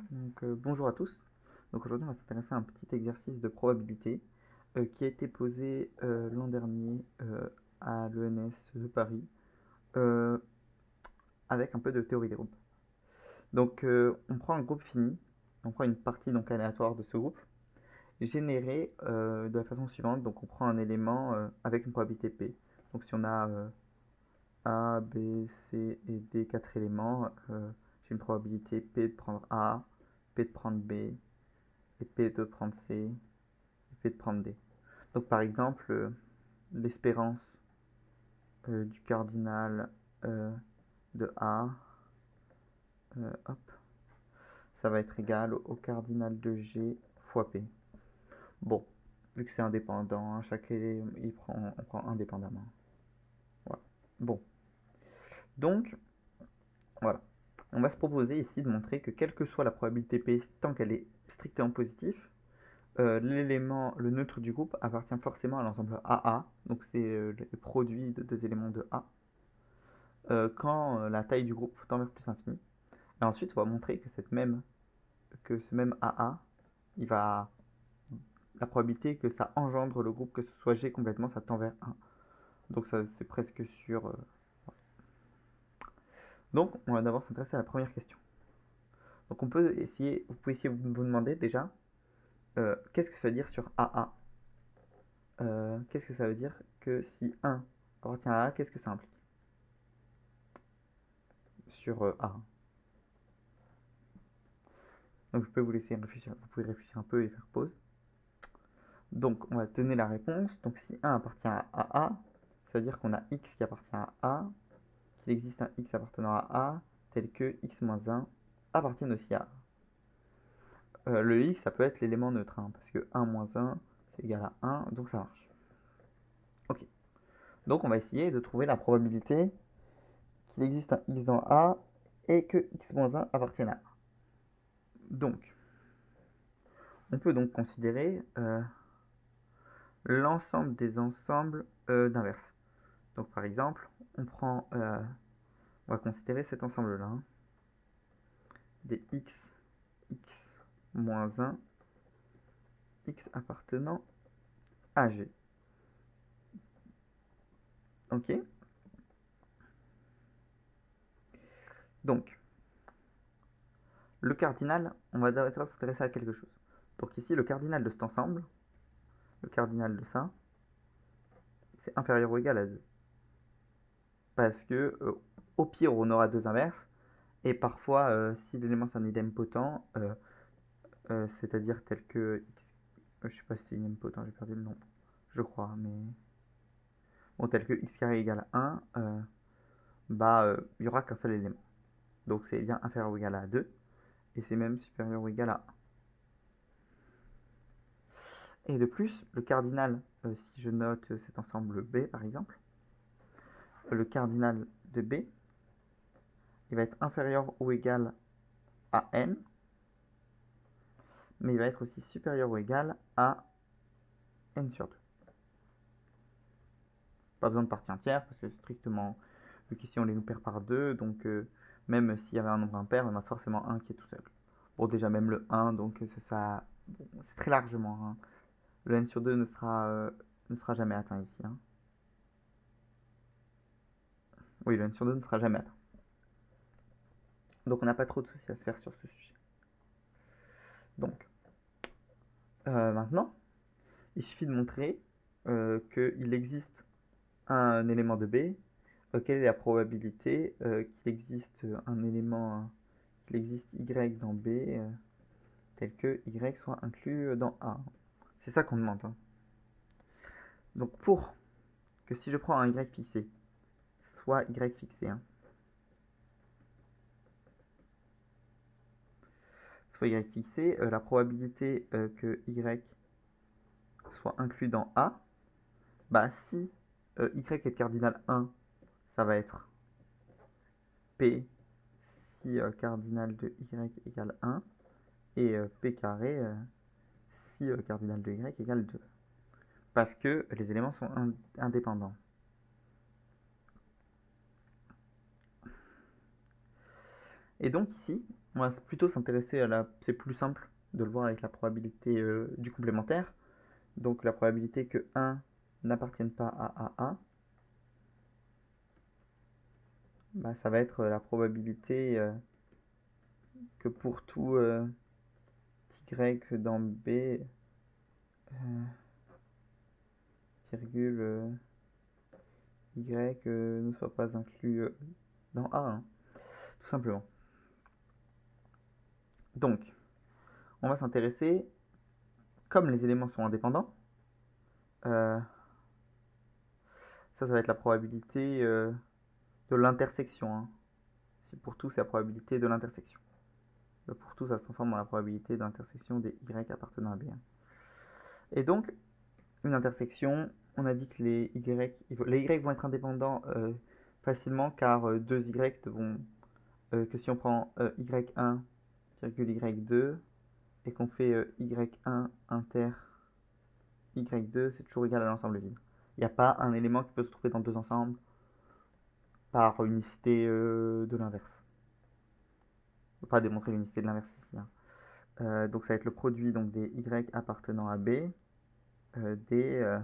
Bonjour à tous. Donc aujourd'hui on va s'intéresser à un petit exercice de probabilité qui a été posé l'an dernier à l'ENS de Paris euh, avec un peu de théorie des groupes. On prend un groupe fini, on prend une partie donc aléatoire de ce groupe généré de la façon suivante. Donc on prend un élément avec une probabilité P. Donc si on a A, B, C et D, 4 éléments, j'ai une probabilité P de prendre A, P de prendre B, et P de prendre C, et P de prendre D. Donc par exemple, l'espérance du cardinal de A, hop, ça va être égal au cardinal de G fois P. Bon, vu que c'est indépendant, hein, chaque élément, on prend indépendamment. Voilà. Bon, donc, voilà. On va se proposer ici de montrer que quelle que soit la probabilité P, tant qu'elle est strictement positive, l'élément, le neutre du groupe appartient forcément à l'ensemble AA, donc c'est le produit de deux éléments de A, quand la taille du groupe tend vers plus infini. Et ensuite, on va montrer que ce même AA, la probabilité que ça engendre le groupe, que ce soit G complètement, ça tend vers 1. Donc ça, c'est presque sûr. Donc on va d'abord s'intéresser à la première question. Donc vous pouvez essayer de vous demander déjà, qu'est-ce que ça veut dire sur AA? Qu'est-ce que ça veut dire que si 1 appartient à A, qu'est-ce que ça implique sur A? Donc je peux vous laisser réfléchir, vous pouvez réfléchir un peu et faire pause. Donc on va donner la réponse. Donc si 1 appartient à A, ça veut dire qu'on a x qui appartient à A, qu'il existe un x appartenant à A, tel que x-1 appartient aussi à A. Le x, ça peut être l'élément neutre, hein, parce que 1 moins 1, c'est égal à 1, donc ça marche. Ok. Donc on va essayer de trouver la probabilité qu'il existe un x dans A et que x-1 appartienne à A. Donc, on peut donc considérer l'ensemble des ensembles d'inverses. Donc par exemple, on va considérer cet ensemble-là, hein, des x moins 1, x appartenant à G. Ok. Donc, le cardinal, on va d'abord s'intéresser à quelque chose. Donc ici, le cardinal de cet ensemble, le cardinal de ça, c'est inférieur ou égal à 2. Parce que, au pire, on aura deux inverses. Et parfois, si l'élément c'est un idempotent, c'est-à-dire tel que x, je sais pas si c'est idempotent, j'ai perdu le nom, je crois, mais bon, tel que x carré égale à 1, il n'y aura qu'un seul élément. Donc c'est bien inférieur ou égal à 2, et c'est même supérieur ou égal à 1. Et de plus, le cardinal, si je note cet ensemble B par exemple, le cardinal de B, il va être inférieur ou égal à n, mais il va être aussi supérieur ou égal à n sur 2. Pas besoin de partie entière, parce que strictement, vu qu'ici on les nous perd par 2, donc même s'il y avait un nombre impair, on a forcément un qui est tout seul. Bon, déjà même le 1, donc c'est très largement, hein. Le n sur 2 ne sera jamais atteint ici, hein. Oui, le n sur 2 ne sera jamais atteint. Donc on n'a pas trop de soucis à se faire sur ce sujet. Donc, maintenant, il suffit de montrer qu'il existe un élément de B. Quelle est la probabilité qu'il existe un élément, qu'il existe Y dans B, tel que Y soit inclus dans A. C'est ça qu'on demande, hein. Donc pour que si je prends un Y fixé, soit Y fixé, hein, soit Y fixé, la probabilité que Y soit inclus dans A, si Y est cardinal 1, ça va être P si cardinal de Y égale 1, et P carré si cardinal de Y égale 2. Parce que les éléments sont indépendants. Et donc ici, On va plutôt s'intéresser à la... C'est plus simple de le voir avec la probabilité du complémentaire. Donc la probabilité que 1 n'appartienne pas à A, bah, ça va être la probabilité que pour tout y dans B, virgule y ne soit pas inclus dans A, hein, tout simplement. Donc, on va s'intéresser, comme les éléments sont indépendants, ça va être la probabilité de l'intersection. Hein. Si pour tout, c'est la probabilité de l'intersection. Pour tout, ça se transforme en la probabilité d'intersection des y appartenant à B. Et donc, une intersection, on a dit que les y vont être indépendants facilement car deux y vont, que si on prend y1, y2 et qu'on fait y1 inter y2, c'est toujours égal à l'ensemble vide. Il n'y a pas un élément qui peut se trouver dans deux ensembles par unicité de l'inverse. On ne peut pas démontrer l'unicité de l'inverse ici. Hein. Donc ça va être le produit donc, des y appartenant à B, des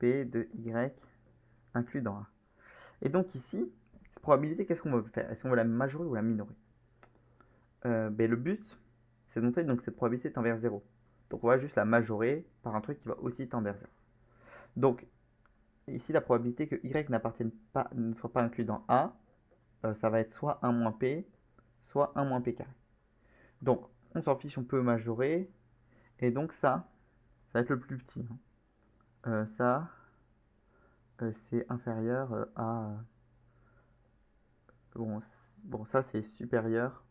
B de y inclus dans A. Et donc ici, cette probabilité, qu'est-ce qu'on veut faire? Est-ce qu'on veut la majorer ou la minorer? Le but, c'est de montrer que cette probabilité tend vers 0. Donc on va juste la majorer par un truc qui va aussi tendre vers 0. Donc ici, la probabilité que y n'appartienne pas, ne soit pas inclus dans A, ça va être soit 1 moins P, soit 1 moins P carré. Donc on s'en fiche, on peut majorer. Et donc ça va être le plus petit. Ça, c'est inférieur à... Bon, ça c'est supérieur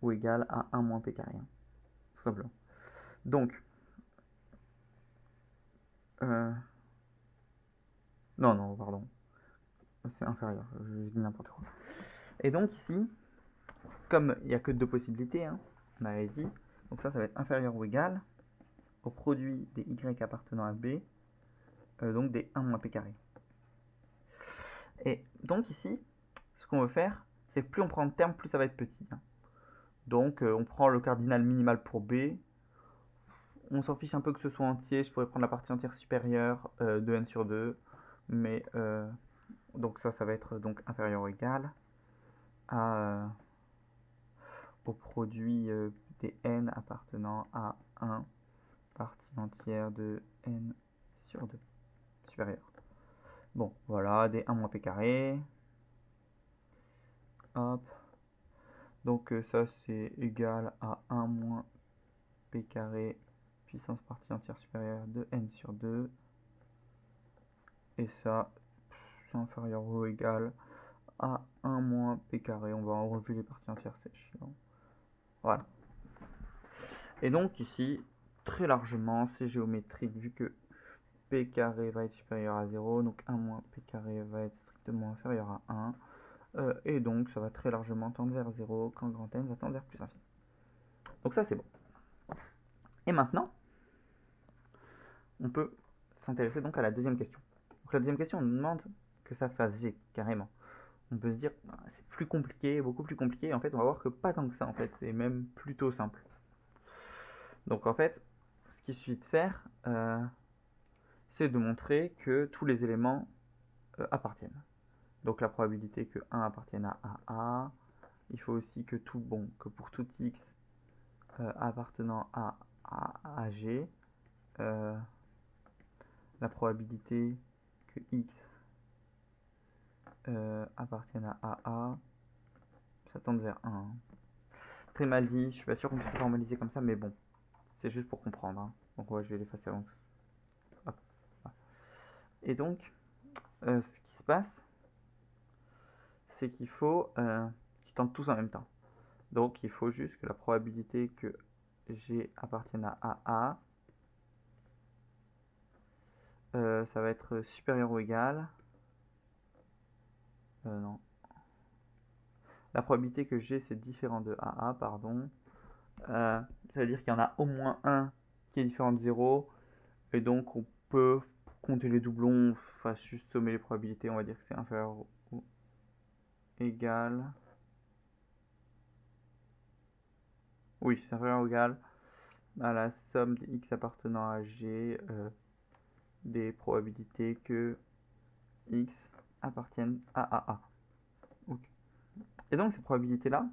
ou égal à 1 moins P carré. Hein, tout simplement. Donc, non, pardon. C'est inférieur, je dis n'importe quoi. Et donc ici, comme il n'y a que deux possibilités, hein, on avait dit, donc ça va être inférieur ou égal au produit des y appartenant à B, donc des 1 moins P carré. Et donc ici, ce qu'on veut faire, c'est que plus on prend de termes, plus ça va être petit. Hein. Donc on prend le cardinal minimal pour B, on s'en fiche un peu que ce soit entier, je pourrais prendre la partie entière supérieure de n sur 2, mais donc ça va être donc inférieur ou égal à, au produit des n appartenant à 1 partie entière de n sur 2 supérieur. Bon, voilà, des 1 moins p carré. Hop. Donc ça c'est égal à 1 moins p carré puissance partie entière supérieure de n sur 2. Et ça, c'est inférieur ou égal à 1 moins p carré. On va enlever les parties entières, c'est chiant. Voilà. Et donc ici, très largement, c'est géométrique vu que p carré va être supérieur à 0. Donc 1 moins p carré va être strictement inférieur à 1. Et donc ça va très largement tendre vers 0 quand grand N va tendre vers plus infini. Donc ça c'est bon. Et maintenant, on peut s'intéresser donc à la deuxième question. Donc la deuxième question, on nous demande que ça fasse G, carrément. On peut se dire, c'est plus compliqué, beaucoup plus compliqué. Et en fait, on va voir que pas tant que ça, en fait, c'est même plutôt simple. Donc en fait, ce qu'il suffit de faire, c'est de montrer que tous les éléments appartiennent. Donc la probabilité que 1 appartienne à A, il faut aussi que que pour tout x appartenant à G, la probabilité que x appartienne à AA, ça tend vers 1. Très mal dit, je suis pas sûr qu'on puisse formaliser comme ça, mais bon, c'est juste pour comprendre. Hein. Donc ouais, je vais l'effacer avant. Hop. Et donc, ce qui se passe, c'est qu'il faut qu'ils tentent tous en même temps. Donc il faut juste que la probabilité que G appartienne à AA, ça va être supérieur ou égal. Non. La probabilité que G c'est différent de AA, pardon. Ça veut dire qu'il y en a au moins un qui est différent de 0. Et donc on peut compter les doublons, enfin juste sommer les probabilités, on va dire que c'est inférieur ou égal Oui, c'est inférieur ou égal à la somme des x appartenant à G des probabilités que x appartiennent à A. Ok. Et donc cette probabilité-là,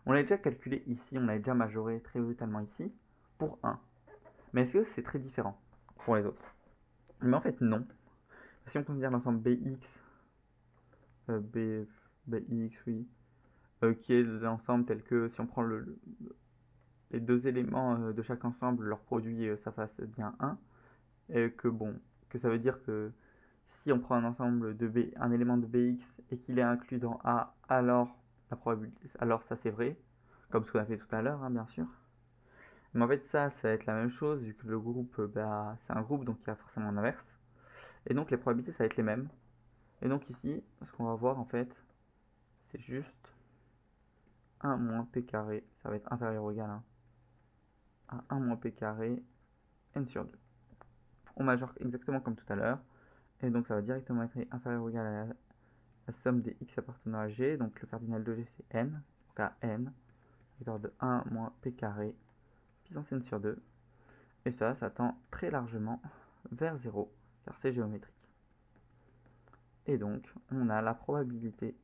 on l'a déjà calculée ici, on l'a déjà majorée très brutalement ici, pour 1. Mais est-ce que c'est très différent pour les autres? Mais en fait non. Si on considère l'ensemble BX, BX oui, qui est l'ensemble tel que si on prend les deux éléments de chaque ensemble, leur produit, ça fasse bien 1, et que bon, que ça veut dire que si on prend un ensemble de B, un élément de BX et qu'il est inclus dans A, alors la probabilité, alors ça c'est vrai, comme ce qu'on a fait tout à l'heure, hein, bien sûr. Mais en fait ça va être la même chose vu que le groupe, bah, c'est un groupe donc il y a forcément un inverse. Et donc les probabilités ça va être les mêmes. Et donc ici, ce qu'on va voir en fait, c'est juste 1 moins p carré, ça va être inférieur ou égal à 1 moins p carré n sur 2. On majore exactement comme tout à l'heure, et donc ça va directement être inférieur ou égal à la somme des x appartenant à G, donc le cardinal de G c'est n, donc à n, égale de 1 moins p carré puissance n sur 2, et ça tend très largement vers 0, car c'est géométrique. Et donc, on a la probabilité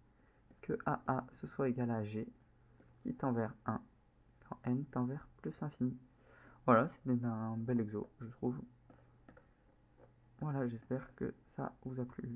que AA ce soit égal à G, qui tend vers 1, quand n tend vers plus l'infini. Voilà, c'était un bel exo, je trouve. Voilà, j'espère que ça vous a plu.